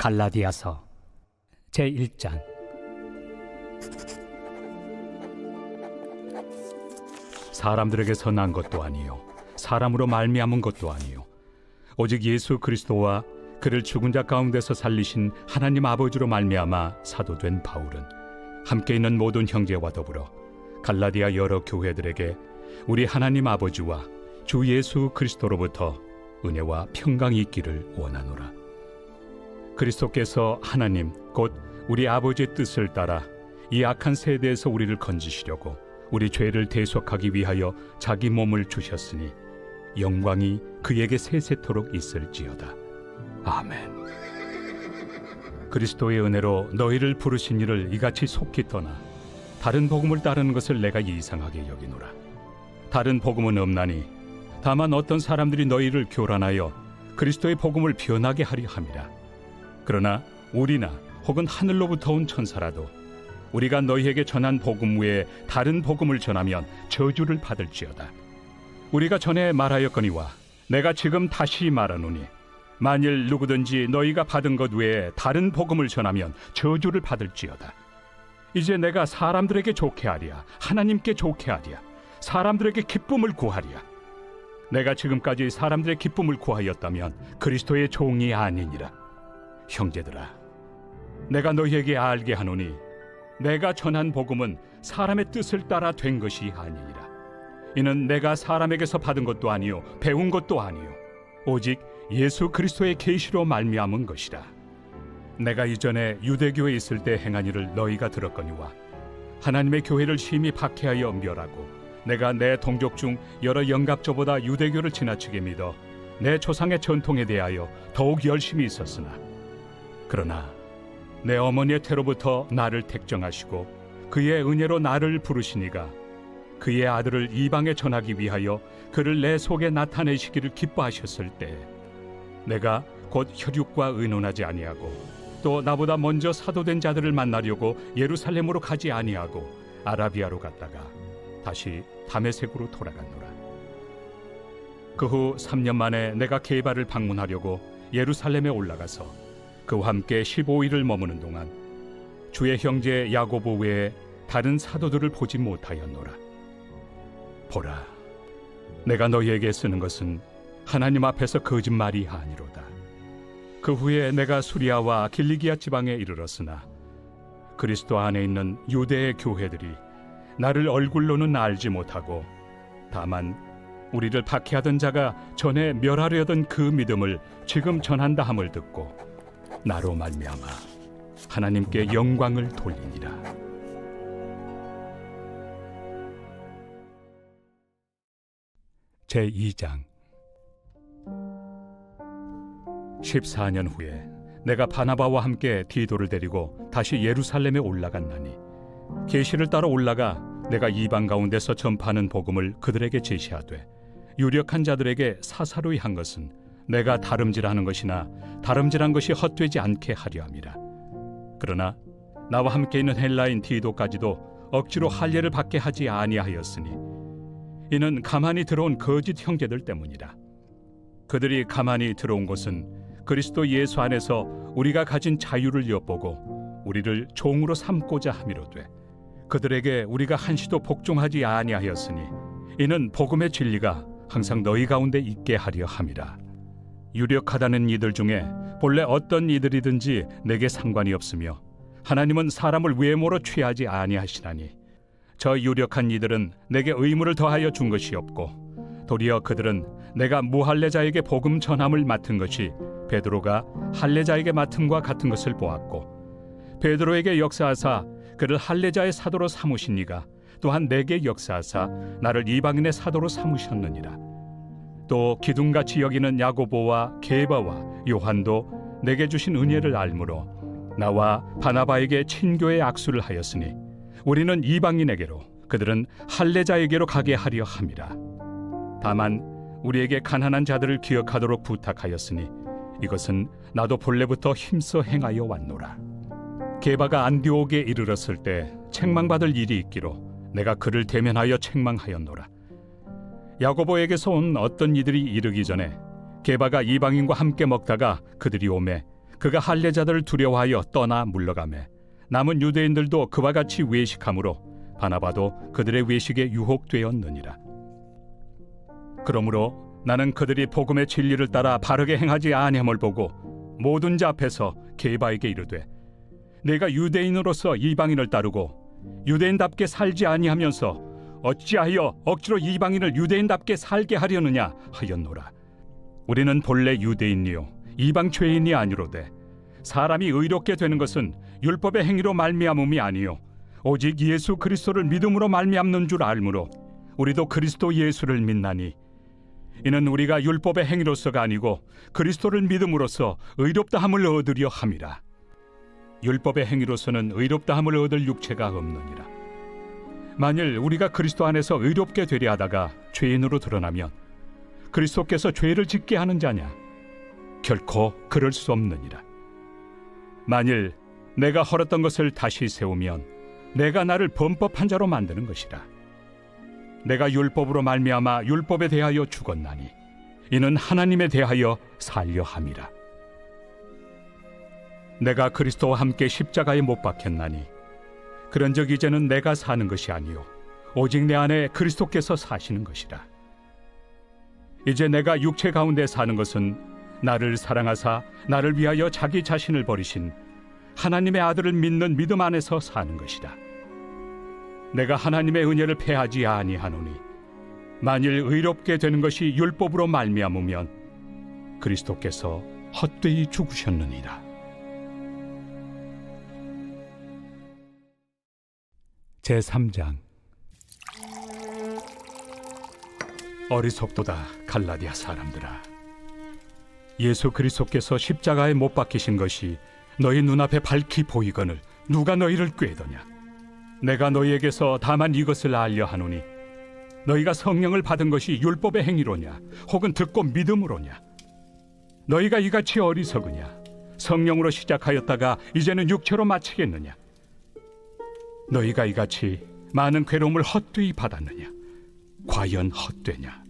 갈라디아서 제1장. 사람들에게서 난 것도 아니요 사람으로 말미암은 것도 아니요 오직 예수 그리스도와 그를 죽은 자 가운데서 살리신 하나님 아버지로 말미암아 사도된 바울은 함께 있는 모든 형제와 더불어 갈라디아 여러 교회들에게 우리 하나님 아버지와 주 예수 그리스도로부터 은혜와 평강이 있기를 원하노라. 그리스도께서 하나님 곧 우리 아버지의 뜻을 따라 이 악한 세대에서 우리를 건지시려고 우리 죄를 대속하기 위하여 자기 몸을 주셨으니 영광이 그에게 세세토록 있을지어다. 아멘. 그리스도의 은혜로 너희를 부르신 이를 이같이 속히 떠나 다른 복음을 따르는 것을 내가 이상하게 여기노라. 다른 복음은 없나니 다만 어떤 사람들이 너희를 교란하여 그리스도의 복음을 변하게 하려 함이라. 그러나 우리나 혹은 하늘로부터 온 천사라도 우리가 너희에게 전한 복음 외에 다른 복음을 전하면 저주를 받을지어다. 우리가 전에 말하였거니와 내가 지금 다시 말하노니 만일 누구든지 너희가 받은 것 외에 다른 복음을 전하면 저주를 받을지어다. 이제 내가 사람들에게 좋게 하랴 하나님께 좋게 하랴 사람들에게 기쁨을 구하랴. 내가 지금까지 사람들의 기쁨을 구하였다면 그리스도의 종이 아니니라. 형제들아, 내가 너희에게 알게 하노니 내가 전한 복음은 사람의 뜻을 따라 된 것이 아니니라. 이는 내가 사람에게서 받은 것도 아니요 배운 것도 아니요 오직 예수 그리스도의 계시로 말미암은 것이라. 내가 이전에 유대교에 있을 때 행한 일을 너희가 들었거니와 하나님의 교회를 심히 박해하여 멸하고 내가 내 동족 중 여러 영갑조보다 유대교를 지나치게 믿어 내 조상의 전통에 대하여 더욱 열심히 있었으나 그러나 내 어머니의 태로부터 나를 택정하시고 그의 은혜로 나를 부르시니가 그의 아들을 이방에 전하기 위하여 그를 내 속에 나타내시기를 기뻐하셨을 때 내가 곧 혈육과 의논하지 아니하고 또 나보다 먼저 사도된 자들을 만나려고 예루살렘으로 가지 아니하고 아라비아로 갔다가 다시 다메섹으로 돌아갔노라. 그 후 3년 만에 내가 게바를 방문하려고 예루살렘에 올라가서 그와 함께 15일을 머무는 동안 주의 형제 야고보 외에 다른 사도들을 보지 못하였노라. 보라, 내가 너희에게 쓰는 것은 하나님 앞에서 거짓말이 아니로다. 그 후에 내가 수리아와 길리기아 지방에 이르렀으나 그리스도 안에 있는 유대의 교회들이 나를 얼굴로는 알지 못하고 다만 우리를 박해하던 자가 전에 멸하려던 그 믿음을 지금 전한다 함을 듣고 나로 말미암아 하나님께 영광을 돌리니라. 제2장. 14년 후에 내가 바나바와 함께 디도를 데리고 다시 예루살렘에 올라갔나니 계시를 따라 올라가 내가 이방 가운데서 전파하는 복음을 그들에게 제시하되 유력한 자들에게 사사로이 한 것은 내가 다름질하는 것이나 다름질한 것이 헛되지 않게 하려 함이라. 그러나 나와 함께 있는 헬라인 디도까지도 억지로 할례를 받게 하지 아니하였으니 이는 가만히 들어온 거짓 형제들 때문이라. 그들이 가만히 들어온 것은 그리스도 예수 안에서 우리가 가진 자유를 엿보고 우리를 종으로 삼고자 함이로되 그들에게 우리가 한시도 복종하지 아니하였으니 이는 복음의 진리가 항상 너희 가운데 있게 하려 함이라. 유력하다는 이들 중에 본래 어떤 이들이든지 내게 상관이 없으며 하나님은 사람을 외모로 취하지 아니하시나니 저 유력한 이들은 내게 의무를 더하여 준 것이 없고 도리어 그들은 내가 무할례자에게 복음 전함을 맡은 것이 베드로가 할례자에게 맡음과 같은 것을 보았고 베드로에게 역사하사 그를 할례자의 사도로 삼으신 이가 또한 내게 역사하사 나를 이방인의 사도로 삼으셨느니라. 또 기둥같이 여기는 야고보와 게바와 요한도 내게 주신 은혜를 알므로 나와 바나바에게 친교의 악수를 하였으니 우리는 이방인에게로 그들은 할례자에게로 가게 하려 함이라. 다만 우리에게 가난한 자들을 기억하도록 부탁하였으니 이것은 나도 본래부터 힘써 행하여 왔노라. 게바가 안디옥에 이르렀을 때 책망받을 일이 있기로 내가 그를 대면하여 책망하였노라. 야고보에게서 온 어떤 이들이 이르기 전에 게바가 이방인과 함께 먹다가 그들이 오매 그가 할례자들을 두려워하여 떠나 물러가매 남은 유대인들도 그와 같이 외식하므로 바나바도 그들의 외식에 유혹되었느니라. 그러므로 나는 그들이 복음의 진리를 따라 바르게 행하지 아니함을 보고 모든 자 앞에서 게바에게 이르되, 내가 유대인으로서 이방인을 따르고 유대인답게 살지 아니하면서 어찌하여 억지로 이방인을 유대인답게 살게 하려느냐 하였노라. 우리는 본래 유대인이요 이방 죄인이 아니로되 사람이 의롭게 되는 것은 율법의 행위로 말미암음이 아니요 오직 예수 그리스도를 믿음으로 말미암는 줄 알므로 우리도 그리스도 예수를 믿나니, 이는 우리가 율법의 행위로서가 아니고 그리스도를 믿음으로써 의롭다함을 얻으려 함이라. 율법의 행위로서는 의롭다함을 얻을 육체가 없느니라. 만일 우리가 그리스도 안에서 의롭게 되려 하다가 죄인으로 드러나면 그리스도께서 죄를 짓게 하는 자냐? 결코 그럴 수 없느니라. 만일 내가 헐었던 것을 다시 세우면 내가 나를 범법한 자로 만드는 것이라. 내가 율법으로 말미암아 율법에 대하여 죽었나니 이는 하나님에 대하여 살려 함이라. 내가 그리스도와 함께 십자가에 못 박혔나니 그런즉 이제는 내가 사는 것이 아니요 오직 내 안에 그리스도께서 사시는 것이라. 이제 내가 육체 가운데 사는 것은 나를 사랑하사 나를 위하여 자기 자신을 버리신 하나님의 아들을 믿는 믿음 안에서 사는 것이다. 내가 하나님의 은혜를 패하지 아니하노니 만일 의롭게 되는 것이 율법으로 말미암으면 그리스도께서 헛되이 죽으셨느니라. 제3장. 어리석도다 갈라디아 사람들아, 예수 그리스도께서 십자가에 못 박히신 것이 너희 눈앞에 밝히 보이거늘 누가 너희를 꾀더냐? 내가 너희에게서 다만 이것을 알려 하노니 너희가 성령을 받은 것이 율법의 행위로냐 혹은 듣고 믿음으로냐? 너희가 이같이 어리석으냐? 성령으로 시작하였다가 이제는 육체로 마치겠느냐? 너희가 이같이 많은 괴로움을 헛되이 받았느냐? 과연 헛되냐?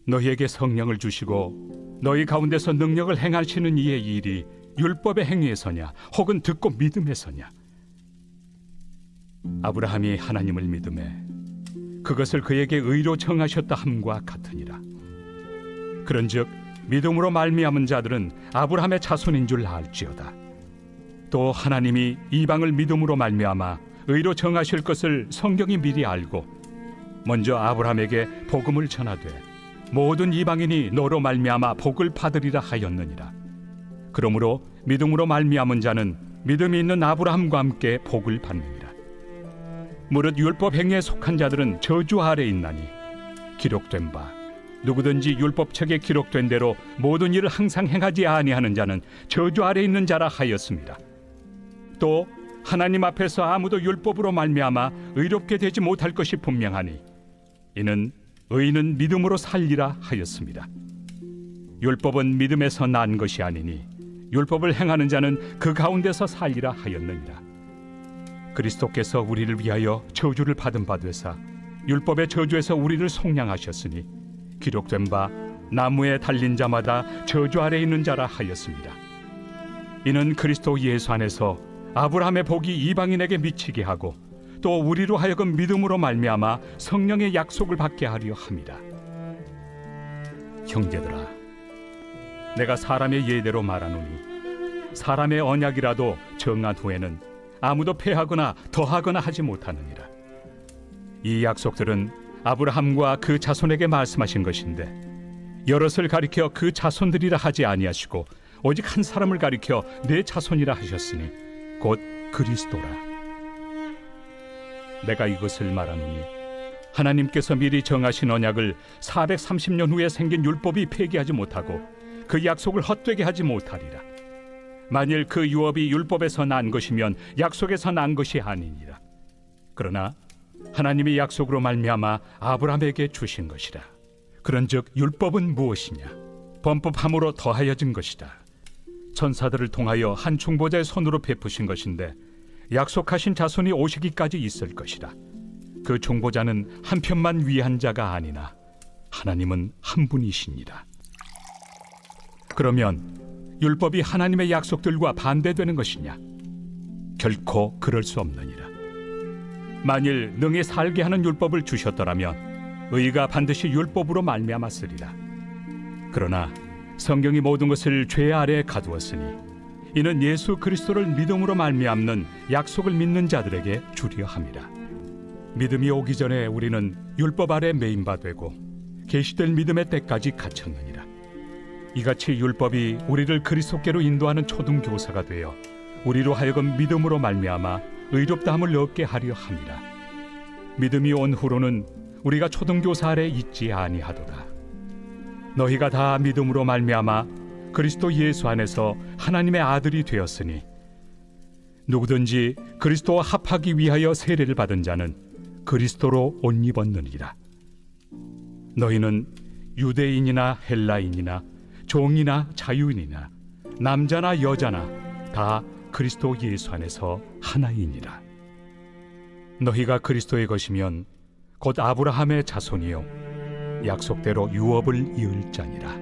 너희에게 성령을 주시고 너희 가운데서 능력을 행하시는 이의 일이 율법의 행위에서냐 혹은 듣고 믿음에서냐? 아브라함이 하나님을 믿음에 그것을 그에게 의로 정하셨다 함과 같으니라. 그런즉 믿음으로 말미암은 자들은 아브라함의 자손인 줄 알지어다. 또 하나님이 이방을 믿음으로 말미암아 의로 정하실 것을 성경이 미리 알고 먼저 아브라함에게 복음을 전하되 모든 이방인이 너로 말미암아 복을 받으리라 하였느니라. 그러므로 믿음으로 말미암은 자는 믿음이 있는 아브라함과 함께 복을 받느니라. 무릇 율법 행위에 속한 자들은 저주 아래 있나니 기록된 바 누구든지 율법책에 기록된 대로 모든 일을 항상 행하지 아니하는 자는 저주 아래 있는 자라 하였습니다. 또 하나님 앞에서 아무도 율법으로 말미암아 의롭게 되지 못할 것이 분명하니 이는 의인은 믿음으로 살리라 하였습니다. 율법은 믿음에서 난 것이 아니니 율법을 행하는 자는 그 가운데서 살리라 하였느니라. 그리스도께서 우리를 위하여 저주를 받은 바 되사 율법의 저주에서 우리를 속량하셨으니 기록된 바 나무에 달린 자마다 저주 아래 있는 자라 하였습니다. 이는 그리스도 예수 안에서 아브라함의 복이 이방인에게 미치게 하고 또 우리로 하여금 믿음으로 말미암아 성령의 약속을 받게 하려 함이라. 형제들아, 내가 사람의 예대로 말하노니 사람의 언약이라도 정한 후에는 아무도 폐하거나 더하거나 하지 못하느니라. 이 약속들은 아브라함과 그 자손에게 말씀하신 것인데 여럿을 가리켜 그 자손들이라 하지 아니하시고 오직 한 사람을 가리켜 내 자손이라 하셨으니 곧 그리스도라. 내가 이것을 말하노니 하나님께서 미리 정하신 언약을 430년 후에 생긴 율법이 폐기하지 못하고 그 약속을 헛되게 하지 못하리라. 만일 그 유업이 율법에서 난 것이면 약속에서 난 것이 아니니라. 그러나 하나님이 약속으로 말미암아 아브라함에게 주신 것이라. 그런즉 율법은 무엇이냐? 범법함으로 더하여진 것이다. 천사들을 통하여 한 중보자의 손으로 베푸신 것인데 약속하신 자손이 오시기까지 있을 것이라. 그 중보자는 한 편만 위한 자가 아니나 하나님은 한 분이시니라. 그러면 율법이 하나님의 약속들과 반대되는 것이냐? 결코 그럴 수 없느니라. 만일 능히 살게 하는 율법을 주셨더라면 의가 반드시 율법으로 말미암았으리라. 그러나 성경이 모든 것을 죄 아래에 가두었으니 이는 예수 그리스도를 믿음으로 말미암는 약속을 믿는 자들에게 주려 함이라. 믿음이 오기 전에 우리는 율법 아래 매인 바 되고 계시될 믿음의 때까지 갇혔느니라. 이같이 율법이 우리를 그리스도께로 인도하는 초등교사가 되어 우리로 하여금 믿음으로 말미암아 의롭다함을 얻게 하려 함이라. 믿음이 온 후로는 우리가 초등교사 아래 있지 아니하도다. 너희가 다 믿음으로 말미암아 그리스도 예수 안에서 하나님의 아들이 되었으니 누구든지 그리스도와 합하기 위하여 세례를 받은 자는 그리스도로 옷 입었느니라. 너희는 유대인이나 헬라인이나 종이나 자유인이나 남자나 여자나 다 그리스도 예수 안에서 하나이니라. 너희가 그리스도의 것이면 곧 아브라함의 자손이요 약속대로 유업을 이을 자니라.